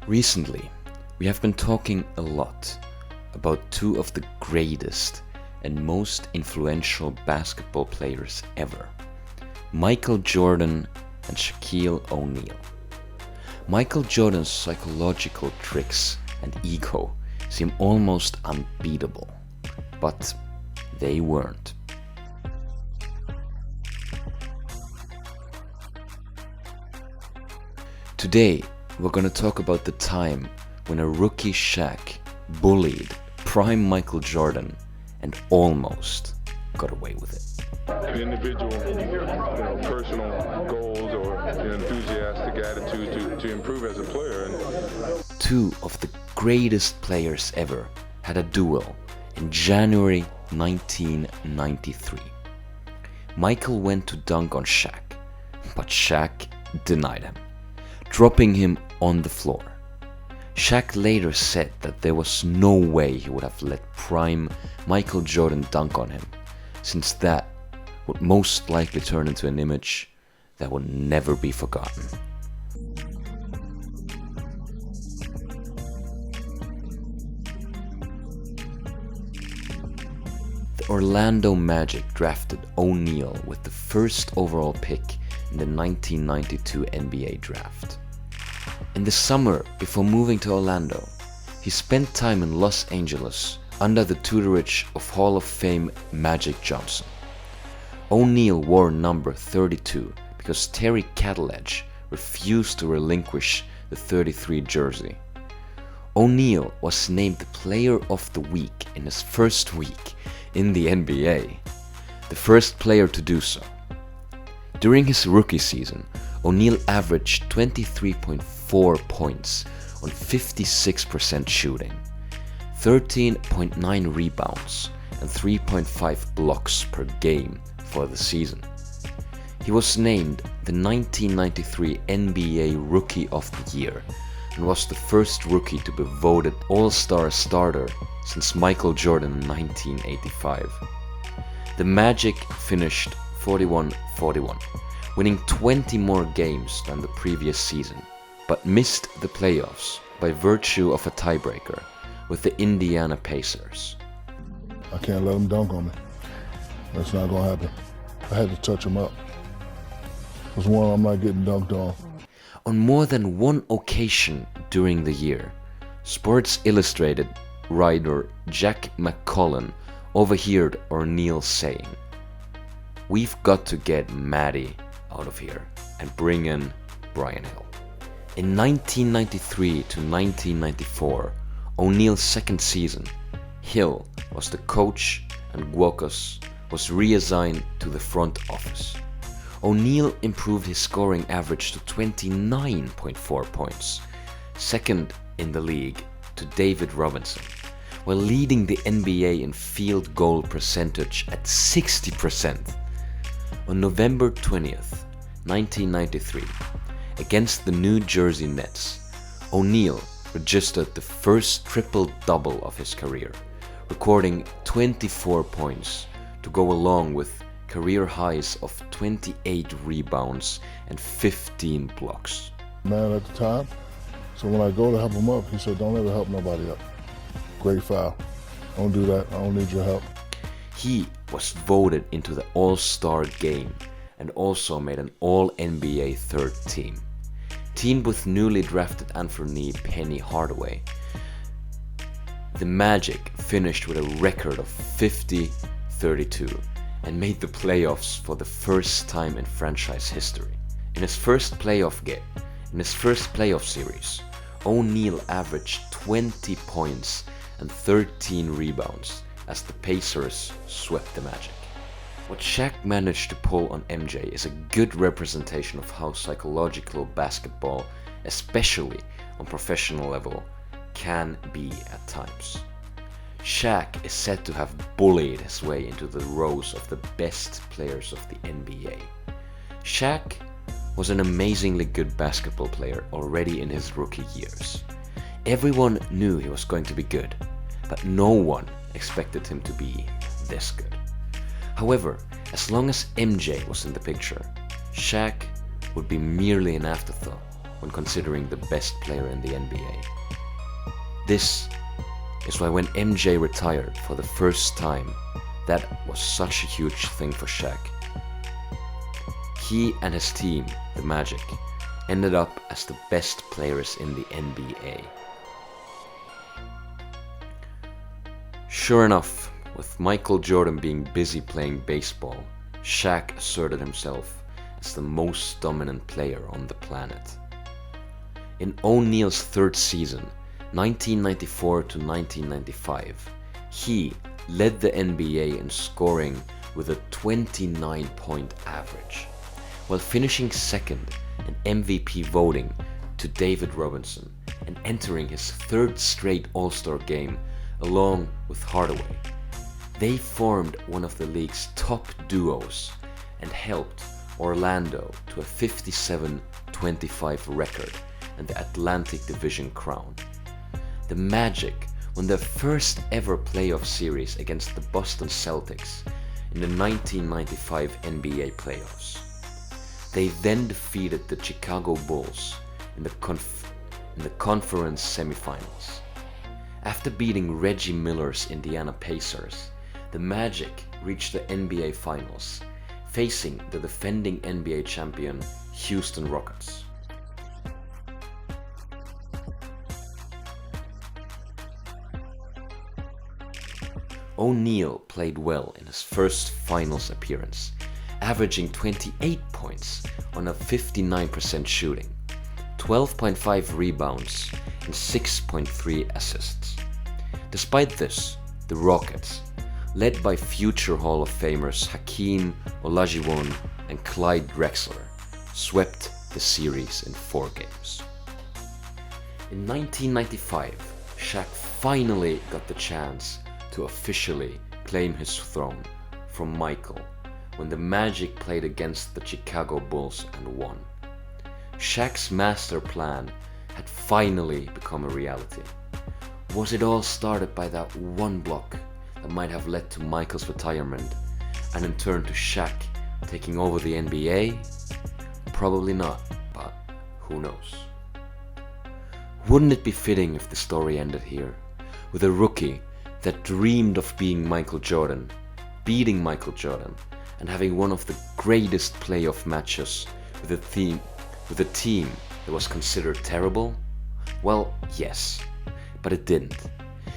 Recently, we have been talking a lot about two of the greatest and most influential basketball players ever, Michael Jordan and Shaquille O'Neal. Michael Jordan's psychological tricks and ego seem almost unbeatable, but they weren't. Today, we're gonna talk about the time when a rookie Shaq bullied prime Michael Jordan and almost got away with it. Individual, personal goals or enthusiastic attitude to improve as a player. Two of the greatest players ever had a duel in January 1993. Michael went to dunk on Shaq, but Shaq denied him, dropping him on the floor. Shaq later said that there was no way he would have let prime Michael Jordan dunk on him, since that would most likely turn into an image that would never be forgotten. The Orlando Magic drafted O'Neal with the first overall pick in the 1992 NBA draft. In the summer before moving to Orlando, he spent time in Los Angeles under the tutorage of Hall of Fame Magic Johnson. O'Neal wore number 32 because Terry Cataledge refused to relinquish the 33 jersey. O'Neal was named the Player of the Week in his first week in the NBA, the first player to do so. During his rookie season, O'Neal averaged 23.4 points on 56% shooting, 13.9 rebounds, and 3.5 blocks per game for the season. He was named the 1993 NBA Rookie of the Year and was the first rookie to be voted All-Star starter since Michael Jordan in 1985. The Magic finished 41-41, winning 20 more games than the previous season, but missed the playoffs by virtue of a tiebreaker with the Indiana Pacers. I can't let him dunk on me. That's not gonna happen. I had to touch him up. There's one I'm not getting dunked on. On more than one occasion during the year, Sports Illustrated writer Jack McCullen overheard O'Neal saying, "We've got to get Matty out of here and bring in Brian Hill." In 1993 to 1994, O'Neal's second season, Hill was the coach and Guocos was reassigned to the front office. O'Neal improved his scoring average to 29.4 points, second in the league to David Robinson, while leading the NBA in field goal percentage at 60%. On November 20th, 1993, against the New Jersey Nets, O'Neal registered the first triple-double of his career, recording 24 points to go along with career highs of 28 rebounds and 15 blocks. Man at the time, so when I go to help him up, he said, "Don't ever help nobody up. Great foul. Don't do that. I don't need your help." He was voted into the All-Star game and also made an All-NBA third team. Teamed with newly drafted Anthony Penny Hardaway, the Magic finished with a record of 50-32 and made the playoffs for the first time in franchise history. In his first playoff series, O'Neal averaged 20 points and 13 rebounds as the Pacers swept the Magic. What Shaq managed to pull on MJ is a good representation of how psychological basketball, especially on professional level, can be at times. Shaq is said to have bullied his way into the rows of the best players of the NBA. Shaq was an amazingly good basketball player already in his rookie years. Everyone knew he was going to be good, but no one expected him to be this good. However, as long as MJ was in the picture, Shaq would be merely an afterthought. when considering the best player in the NBA. This is why when MJ retired for the first time, that was such a huge thing for Shaq. He and his team, the Magic, ended up as the best players in the NBA. Sure enough, with Michael Jordan being busy playing baseball, Shaq asserted himself as the most dominant player on the planet. In O'Neal's third season, 1994 to 1995, he led the NBA in scoring with a 29-point average, while finishing second in MVP voting to David Robinson and entering his third straight All-Star game along with Hardaway. They formed one of the league's top duos and helped Orlando to a 57-25 record and the Atlantic Division crown. The Magic won their first ever playoff series against the Boston Celtics in the 1995 NBA playoffs. They then defeated the Chicago Bulls in the conference semifinals. After beating Reggie Miller's Indiana Pacers, the Magic reached the NBA Finals, facing the defending NBA champion Houston Rockets. O'Neal played well in his first finals appearance, averaging 28 points on a 59% shooting, 12.5 rebounds, and 6.3 assists. Despite this, the Rockets, led by future Hall of Famers Hakeem Olajuwon and Clyde Drexler, swept the series in 4 games. In 1995, Shaq finally got the chance to officially claim his throne from Michael when the Magic played against the Chicago Bulls and won. Shaq's master plan had finally become a reality. Was it all started by that one block that might have led to Michael's retirement and in turn to Shaq taking over the NBA? Probably not, but who knows? Wouldn't it be fitting if the story ended here, with a rookie that dreamed of being Michael Jordan, beating Michael Jordan, and having one of the greatest playoff matches with a team that was considered terrible? Well, yes, but it didn't.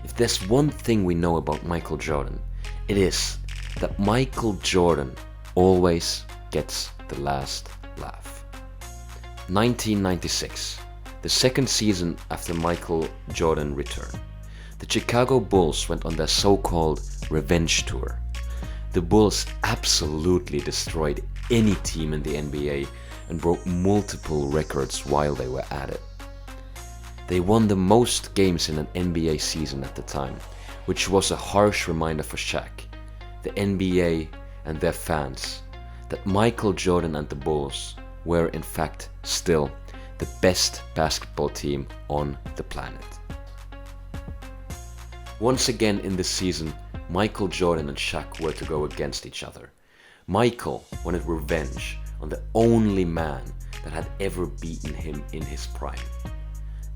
If there's one thing we know about Michael Jordan, it is that Michael Jordan always gets the last laugh. 1996, the second season after Michael Jordan returned. The Chicago Bulls went on their so-called revenge tour. The Bulls absolutely destroyed any team in the NBA and broke multiple records while they were at it. They won the most games in an NBA season at the time, which was a harsh reminder for Shaq, the NBA and their fans that Michael Jordan and the Bulls were in fact still the best basketball team on the planet. Once again in this season, Michael Jordan and Shaq were to go against each other. Michael wanted revenge on the only man that had ever beaten him in his prime.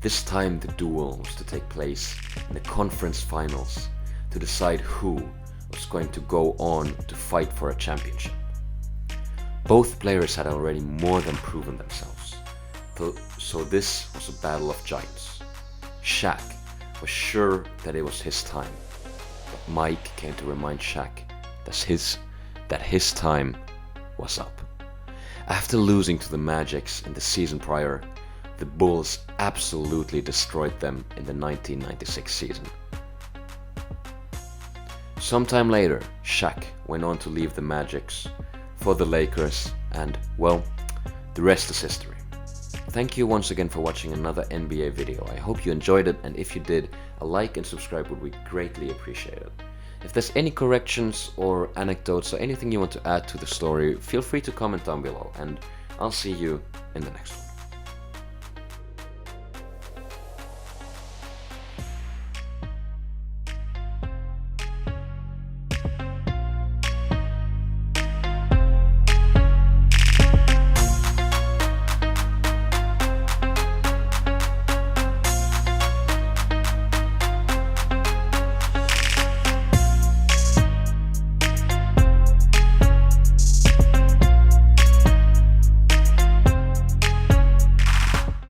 This time the duel was to take place in the conference finals to decide who was going to go on to fight for a championship. Both players had already more than proven themselves, so this was a battle of giants. Shaq was sure that it was his time, but Mike came to remind Shaq that his time was up. After losing to the Magics in the season prior, the Bulls absolutely destroyed them in the 1996 season. Sometime later, Shaq went on to leave the Magics for the Lakers and, well, the rest is history. Thank you once again for watching another NBA video. I hope you enjoyed it, and if you did, a like and subscribe would be greatly appreciated. If there's any corrections or anecdotes or anything you want to add to the story, feel free to comment down below, and I'll see you in the next one.